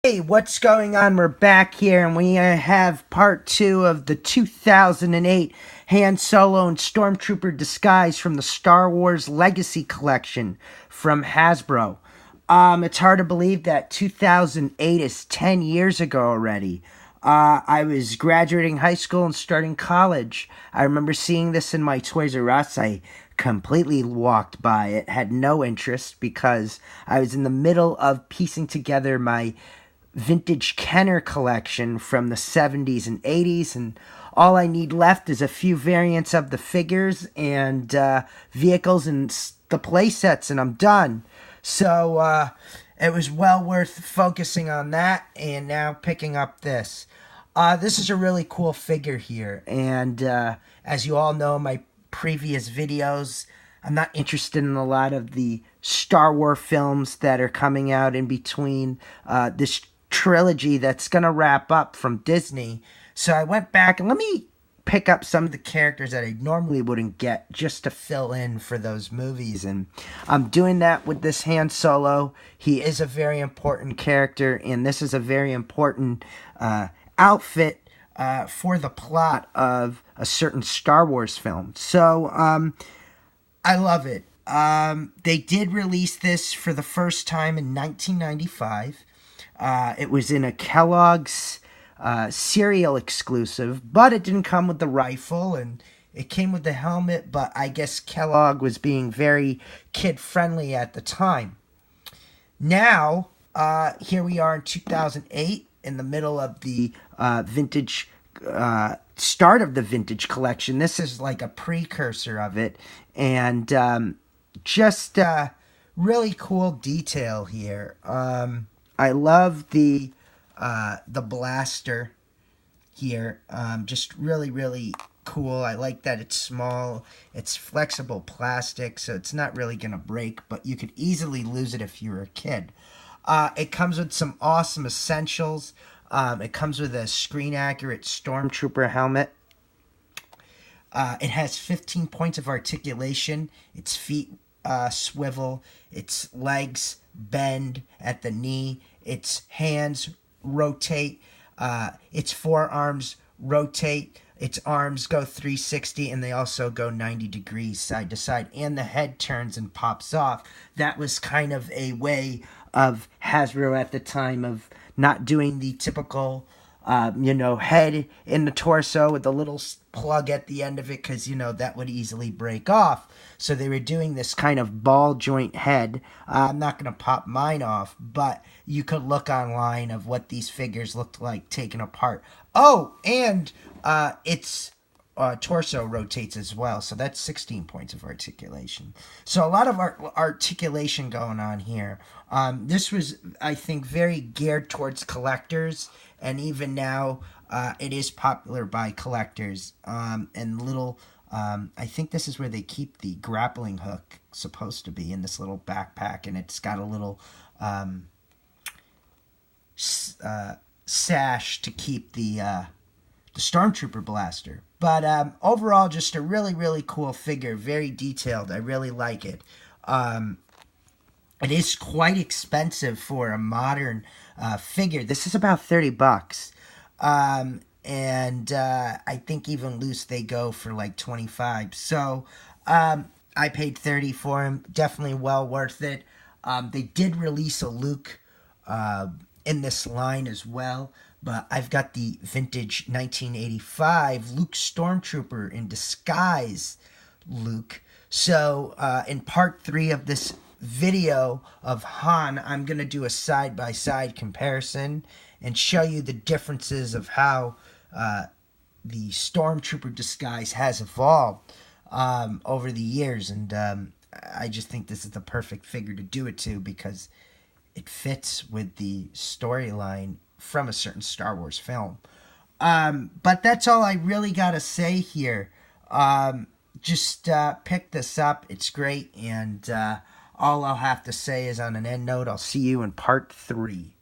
Hey, what's going on? We're back here and we have part 2 of the 2008 Han Solo and Stormtrooper disguise from the Star Wars Legacy Collection from Hasbro. It's hard to believe that 2008 is 10 years ago already. I was graduating high school and starting college. I remember seeing this in my Toys R Us. I completely walked by it, had no interest because I was in the middle of piecing together my vintage Kenner collection from the 70s and 80s, and all I need left is a few variants of the figures and vehicles and the play sets, and I'm done. So it was well worth focusing on that, and now picking up this. This is a really cool figure here, and as you all know, my previous videos, I'm not interested in a lot of the Star Wars films that are coming out in between this trilogy that's going to wrap up from Disney. So I went back and let me pick up some of the characters that I normally wouldn't get just to fill in for those movies. And I'm doing that with this Han Solo. He is a very important character, and this is a very important outfit for the plot of a certain Star Wars film. So I love it. They did release this for the first time in 1995. It was in a Kellogg's cereal exclusive, but it didn't come with the rifle, and it came with the helmet, but I guess Kellogg was being very kid-friendly at the time. Now, here we are in 2008, in the middle of the vintage start of the vintage collection. This is like a precursor of it, and just really cool detail here. I love the blaster here. Just really cool. I like that it's small. It's flexible plastic, so it's not really gonna break, but you could easily lose it if you were a kid. It comes with some awesome essentials. It comes with a screen-accurate Stormtrooper helmet. It has 15 points of articulation. Its feet swivel. Its legs bend at the knee. Its hands rotate. Its forearms rotate. Its arms go 360, and they also go 90 degrees side to side. And the head turns and pops off. That was kind of a way of Hasbro at the time of not doing the typical head in the torso with the little plug at the end of it, because, that would easily break off. So they were doing this kind of ball joint head. I'm not going to pop mine off, but you could look online of what these figures looked like taken apart. Oh, and its torso rotates as well, so that's 16 points of articulation. So a lot of articulation going on here. This was, I think, very geared towards collectors, and even now it is popular by collectors. And little, I think this is where they keep the grappling hook, supposed to be, in this little backpack, and it's got a little sash to keep the Stormtrooper blaster. But overall, just a really cool figure, very detailed. I really like it. It is quite expensive for a modern figure. This is about $30. And I think even loose they go for like 25. So I paid 30 for him. Definitely well worth it. They did release a Luke in this line as well, but I've got the vintage 1985 Luke Stormtrooper in disguise Luke. So in part 3 of this video of Han, I'm going to do a side-by-side comparison and show you the differences of how the Stormtrooper disguise has evolved over the years. And I just think this is the perfect figure to do it to, because it fits with the storyline from a certain Star Wars film. But that's all I really got to say here. Just pick this up. It's great. And all I'll have to say is, on an end note, I'll see you in part 3.